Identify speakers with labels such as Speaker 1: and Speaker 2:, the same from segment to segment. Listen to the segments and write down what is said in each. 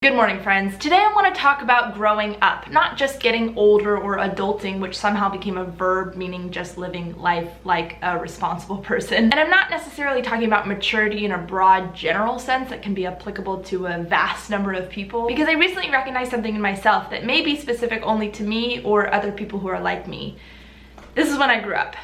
Speaker 1: Good morning, friends. Today I want to talk about growing up, not just getting older or adulting, which somehow became a verb meaning just living life like a responsible person. And I'm not necessarily talking about maturity in a broad general sense that can be applicable to a vast number of people, because I recently recognized something in myself that may be specific only to me or other people who are like me. This is when I grew up.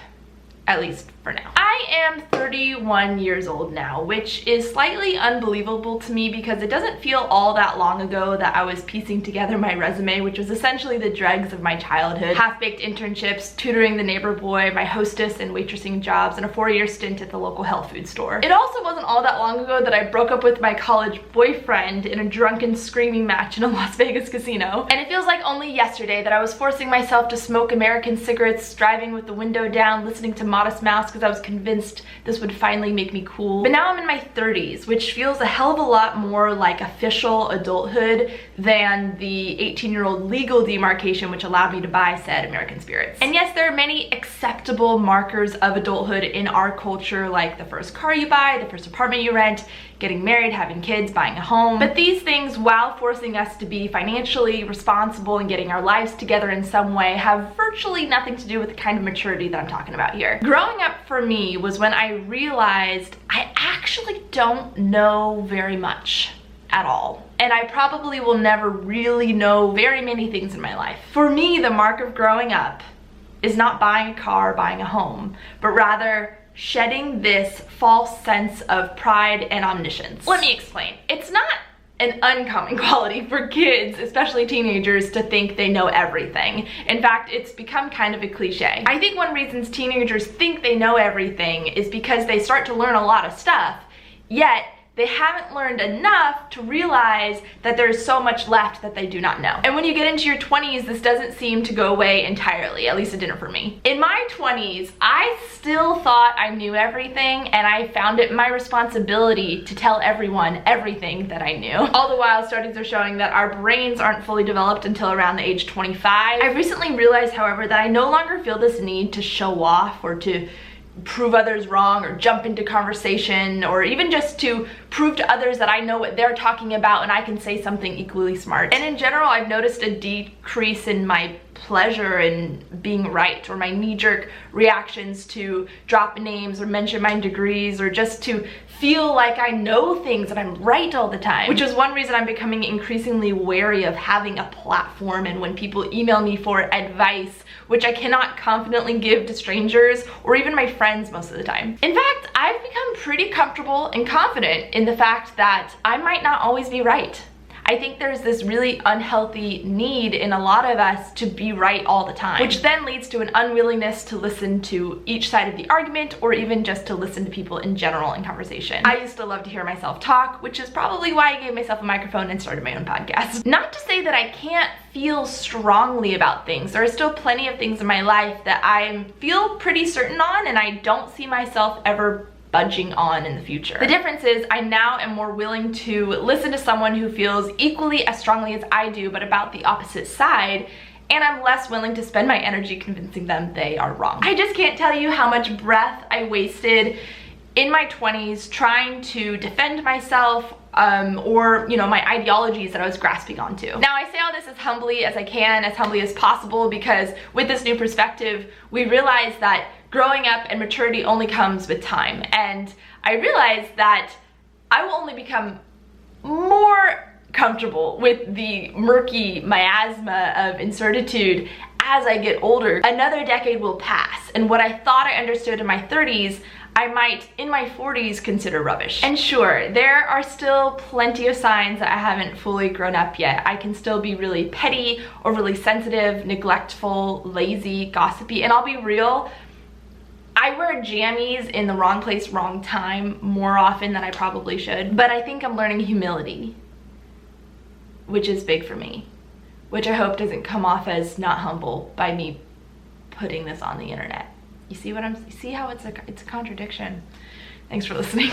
Speaker 1: At least for now. I am 31 years old now, which is slightly unbelievable to me because it doesn't feel all that long ago that I was piecing together my resume, which was essentially the dregs of my childhood. Half-baked internships, tutoring the neighbor boy, my hostess and waitressing jobs, and a 4-year stint at the local health food store. It also wasn't all that long ago that I broke up with my college boyfriend in a drunken screaming match in a Las Vegas casino. And it feels like only yesterday that I was forcing myself to smoke American cigarettes, driving with the window down, listening to Modest Mouse because I was convinced this would finally make me cool. But now I'm in my 30s, which feels a hell of a lot more like official adulthood than the 18-year-old legal demarcation which allowed me to buy said American spirits. And yes, there are many acceptable markers of adulthood in our culture, like the first car you buy, the first apartment you rent, getting married, having kids, buying a home. But these things, while forcing us to be financially responsible and getting our lives together in some way, have virtually nothing to do with the kind of maturity that I'm talking about here. Growing up for me was when I realized I actually don't know very much at all. And I probably will never really know very many things in my life. For me, the mark of growing up is not buying a car, buying a home, but rather shedding this false sense of pride and omniscience. Let me explain. It's not an uncommon quality for kids, especially teenagers, to think they know everything. In fact, it's become kind of a cliche. I think one reason teenagers think they know everything is because they start to learn a lot of stuff, yet they haven't learned enough to realize that there's so much left that they do not know. And when you get into your 20s, this doesn't seem to go away entirely, at least it didn't for me. In my 20s, I still thought I knew everything, and I found it my responsibility to tell everyone everything that I knew. All the while, studies are showing that our brains aren't fully developed until around the age 25. I recently realized, however, that I no longer feel this need to show off or to prove others wrong or jump into conversation or even just to prove to others that I know what they're talking about and I can say something equally smart. And in general, I've noticed a decrease in my pleasure in being right, or my knee-jerk reactions to drop names or mention my degrees, or just to feel like I know things and I'm right all the time, which is one reason I'm becoming increasingly wary of having a platform and when people email me for advice, which I cannot confidently give to strangers or even my friends most of the time. In fact, I've become pretty comfortable and confident in the fact that I might not always be right. I think there's this really unhealthy need in a lot of us to be right all the time, which then leads to an unwillingness to listen to each side of the argument or even just to listen to people in general in conversation. I used to love to hear myself talk, which is probably why I gave myself a microphone and started my own podcast. Not to say that I can't feel strongly about things. There are still plenty of things in my life that I feel pretty certain on and I don't see myself ever budging on in the future. The difference is I now am more willing to listen to someone who feels equally as strongly as I do, but about the opposite side, and I'm less willing to spend my energy convincing them they are wrong. I just can't tell you how much breath I wasted in my 20s trying to defend myself or, you know, my ideologies that I was grasping onto. Now, I say all this as humbly as I can, as humbly as possible, because with this new perspective, we realize that growing up and maturity only comes with time. And I realized that I will only become more comfortable with the murky miasma of incertitude as I get older. Another decade will pass, and what I thought I understood in my 30s, I might, in my 40s, consider rubbish. And sure, there are still plenty of signs that I haven't fully grown up yet. I can still be really petty, overly sensitive, neglectful, lazy, gossipy, and I'll be real, I wear jammies in the wrong place, wrong time more often than I probably should. But I think I'm learning humility, which is big for me, which I hope doesn't come off as not humble by me putting this on the internet. You see how it's a contradiction? Thanks for listening.